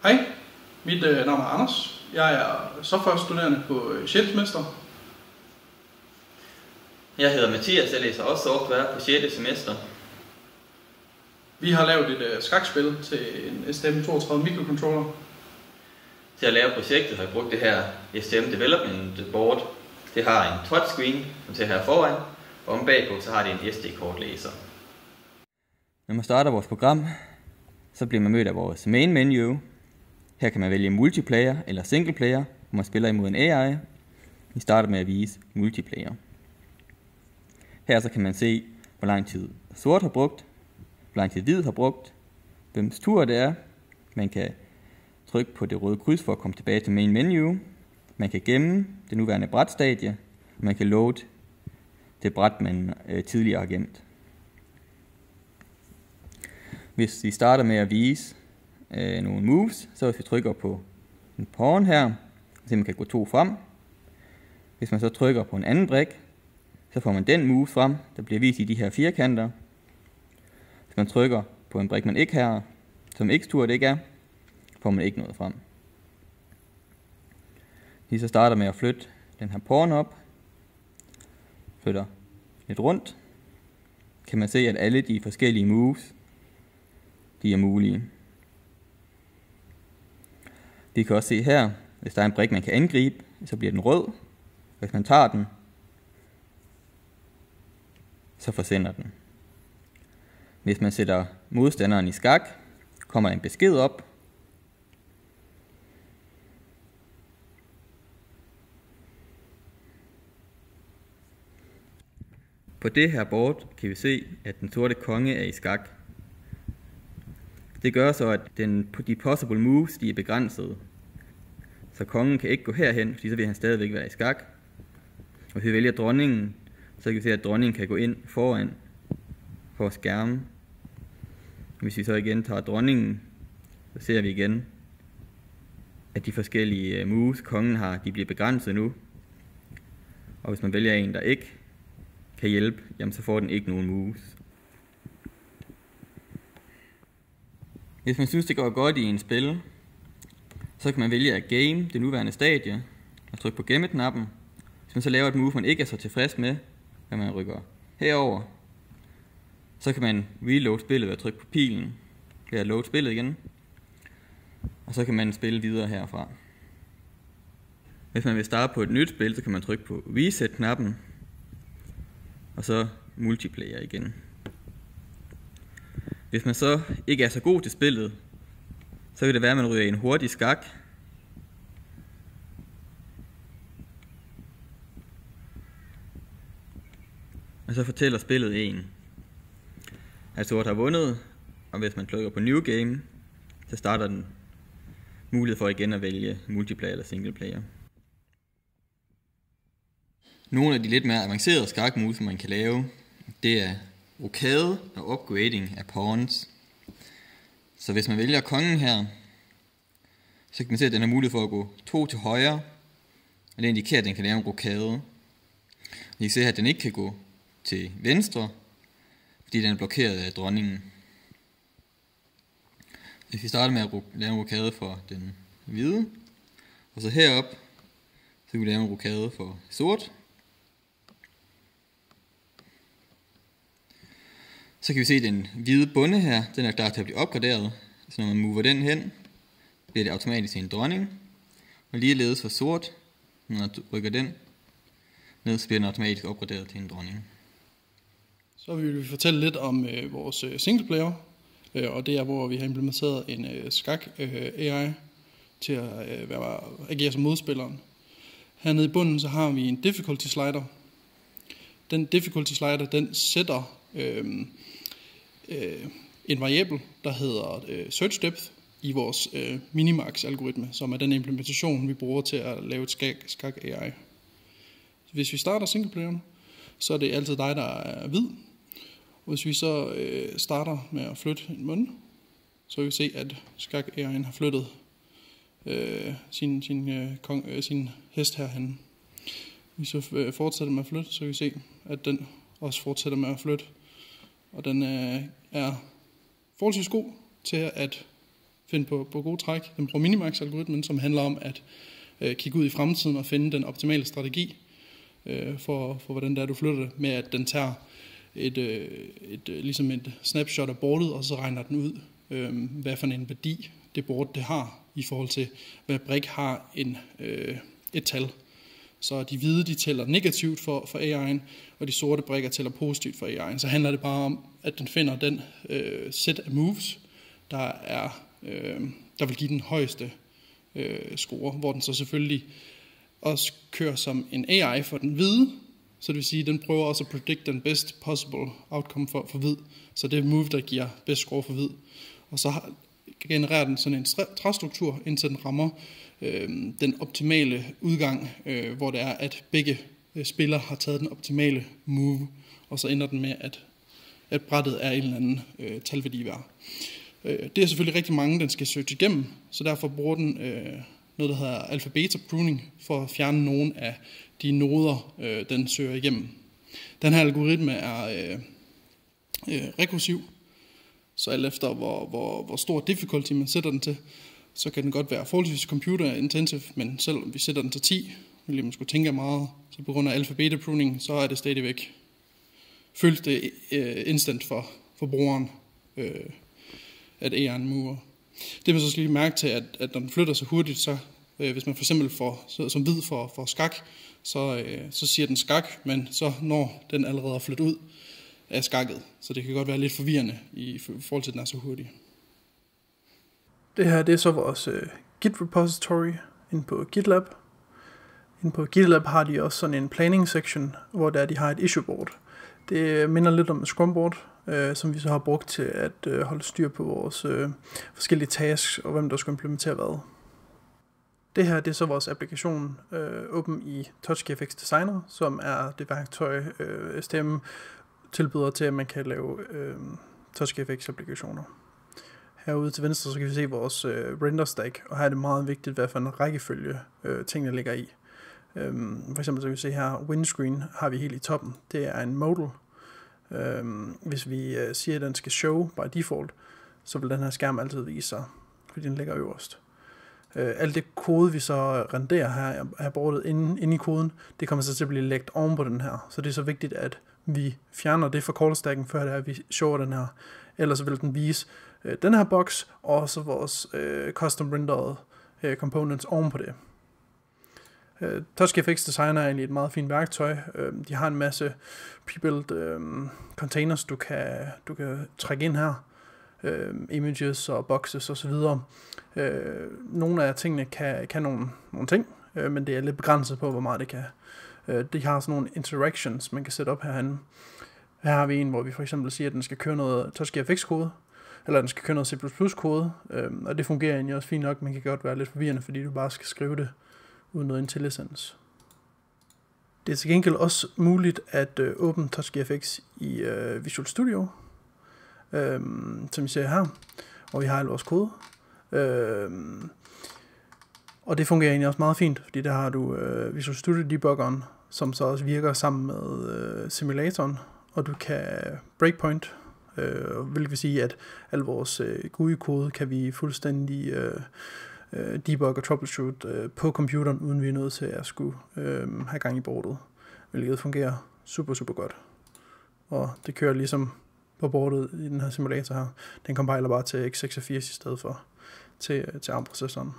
Hej, mit navn er Anders. Jeg er softwarestuderende på 6. semester. Jeg hedder Mathias, jeg læser også software på 6. semester. Vi har lavet et skakspil til en STM32 mikrocontroller. Til at lave projektet har jeg brugt det her STM Development Board. Det har en touchscreen, som ser her foran, og om bagpå så har det en SD-kortlæser. Når man starter vores program, så bliver man mødt af vores main menu. Her kan man vælge multiplayer eller single player, hvor man spiller imod en AI. Vi starter med at vise multiplayer. Her så kan man se, hvor lang tid sort har brugt, hvor lang tid hvid har brugt, hvems tur det er. Man kan trykke på det røde kryds for at komme tilbage til main menu. Man kan gemme det nuværende brætstadie, og man kan load det bræt, man tidligere har gemt. Hvis vi starter med at vise nogle moves, så hvis vi trykker på en pawn her, så man kan gå 2 frem. Hvis man så trykker på en anden brik, så får man den move frem, der bliver vist i de her firkanter. Hvis man trykker på en brik, man ikke har, som x-tur det ikke er, får man ikke noget frem. Hvis vi så starter med at flytte den her pawn op, flytter lidt rundt, kan man se, at alle de forskellige moves, de er mulige. Vi kan også se her, hvis der er en brik, man kan angribe, så bliver den rød. Hvis man tager den, så forsvinder den. Hvis man sætter modstanderen i skak, kommer en besked op. På det her board kan vi se, at den sorte konge er i skak. Det gør så, at de possible moves de er begrænsede. Så kongen kan ikke gå herhen, fordi så vil han stadigvæk være i skak. Og hvis vi vælger dronningen, så kan vi se, at dronningen kan gå ind foran for at skærme. Hvis vi så igen tager dronningen, så ser vi igen, at de forskellige moves kongen har, de bliver begrænset nu. Og hvis man vælger en, der ikke kan hjælpe, jamen så får den ikke nogen moves. Hvis man synes, det går godt i en spil, så kan man vælge at game det nuværende stadie og trykke på gemme-knappen. Hvis man så laver et move, man ikke er så tilfreds med, når man rykker herover, så kan man reload spillet ved at trykke på pilen ved at load spillet igen. Og så kan man spille videre herfra. Hvis man vil starte på et nyt spil, så kan man trykke på reset-knappen og så multiplayer igen. Hvis man så ikke er så god til spillet, så kan det være, at man ryger i en hurtig skak. Og så fortæller spillet en, at sort har vundet, og hvis man trykker på New Game, så starter den mulighed for igen at vælge multiplayer eller single player. Nogle af de lidt mere avancerede skakmoves, man kan lave, det er rokade og upgrading af pawns. Så hvis man vælger kongen her, så kan man se, at den har mulighed for at gå 2 til højre, og det indikerer, at den kan lave en rokade. I kan se her, at den ikke kan gå til venstre, fordi den er blokeret af dronningen. Hvis vi starter med at lave en rokade for den hvide, og så herop, så kan vi lave en rokade for sort. Så kan vi se, at den hvide bunde her, den er klar til at blive opgraderet. Så når man mover den hen, bliver det automatisk til en dronning. Og ligeledes for sort, når man rykker den ned, så bliver den automatisk opgraderet til en dronning. Så vil vi fortælle lidt om vores singleplayer, og det er, hvor vi har implementeret en skak AI til at agere som modspilleren. Hernede i bunden så har vi en difficulty slider. Den difficulty slider, den sætter en variabel, der hedder search depth i vores minimax-algoritme, som er den implementation, vi bruger til at lave et skak AI. Hvis vi starter singleplayeren, så er det altid dig, der er hvid. Hvis vi så starter med at flytte en mund, så kan vi se, at skak AI'en har flyttet sin hest herhen. Hvis vi fortsætter med at flytte, så kan vi se, at den også fortsætter med at flytte. Og den er forholdsvis god til at finde på gode træk. Den bruger Minimax-algoritmen, som handler om at kigge ud i fremtiden og finde den optimale strategi for hvordan det er, du flytter det, med at den tager ligesom et snapshot af boardet, og så regner den ud, hvad for en værdi det board det har, i forhold til, hvad brik har et tal. Så de hvide, de tæller negativt for AI'en, og de sorte brikker tæller positivt for AI'en. Så handler det bare om, at den finder den set af moves, der vil give den højeste score, hvor den så selvfølgelig også kører som en AI for den hvide, så det vil sige, at den prøver også at predict den best possible outcome for hvid, så det er move, der giver bedst score for hvid. Og så genererer den sådan en træstruktur, indtil den rammer den optimale udgang, hvor det er, at begge spillere har taget den optimale move, og så ender den med, at brættet er en eller anden talværdi værd. Det er selvfølgelig rigtig mange, den skal søge igennem, så derfor bruger den noget, der hedder alpha-beta pruning, for at fjerne nogle af de noder, den søger igennem. Den her algoritme er rekursiv, så alt efter hvor stor difficulty man sætter den til, så kan den godt være forholdsvis computer intensive, men selv om vi sætter den til 10, vil man skulle tænke meget, så på grund af alpha-beta pruning, så er det stadigvæk føles det instant for brugeren, at AI'en mover. Det man så skal lige mærke til, at når den flytter så hurtigt, så hvis man for eksempel som hvid får skak, så siger den skak, men så når den allerede er flyttet ud af skakket. Så det kan godt være lidt forvirrende i forhold til, at den er så hurtig. Det her, det er så vores Git repository inde på GitLab. Inde på GitLab har de også sådan en planning section, hvor de har et issue board. Det minder lidt om et Scrum board, som vi så har brugt til at holde styr på vores forskellige tasks og hvem der skal implementere hvad. Det her, det er så vores applikation åben i TouchGFX Designer, som er det værktøj STM tilbyder til, at man kan lave TouchGFX applikationer. Herude til venstre, så kan vi se vores render stack, og her er det meget vigtigt, hvad for en rækkefølge tingene ligger i. For eksempel så kan vi se her, windscreen har vi helt i toppen. Det er en modal. Hvis vi siger, at den skal show by default, så vil den her skærm altid vise sig, fordi den ligger øverst. Alt det kode, vi så renderer her, er bordet inde i koden, det kommer så til at blive lægget oven på den her. Så det er så vigtigt, at vi fjerner det fra call-stacken, før det er, at vi shower den her. Ellers vil den vise den her boks, og også vores custom rendered components oven på det. TouchGFX Designer er egentlig et meget fint værktøj. De har en masse pre-built containers, du kan trække ind her. Images og boxes osv. Nogle af tingene kan nogle ting, men det er lidt begrænset på, hvor meget det kan. De har sådan nogle interactions, man kan sætte op herinde. Her har vi en, hvor vi for eksempel siger, at den skal køre noget TouchGFX-kode, eller den skal køre noget C++-kode, og det fungerer egentlig også fint nok, men kan godt være lidt forvirrende, fordi du bare skal skrive det uden noget IntelliSense. Det er til gengæld også muligt at åbne TouchGFX i Visual Studio, som I ser her, og vi har al vores kode. Og det fungerer egentlig også meget fint, fordi der har du Visual Studio debuggeren, som så også virker sammen med simulatoren, og du kan breakpoint, hvilket vil sige, at al vores GUI-kode kan vi fuldstændig debug og troubleshoot på computeren, uden vi er nødt til at skulle have gang i boardet, hvilket fungerer super, super godt. Og det kører ligesom på boardet i den her simulator her. Den compiler bare til x86 i stedet for til ARM-processoren.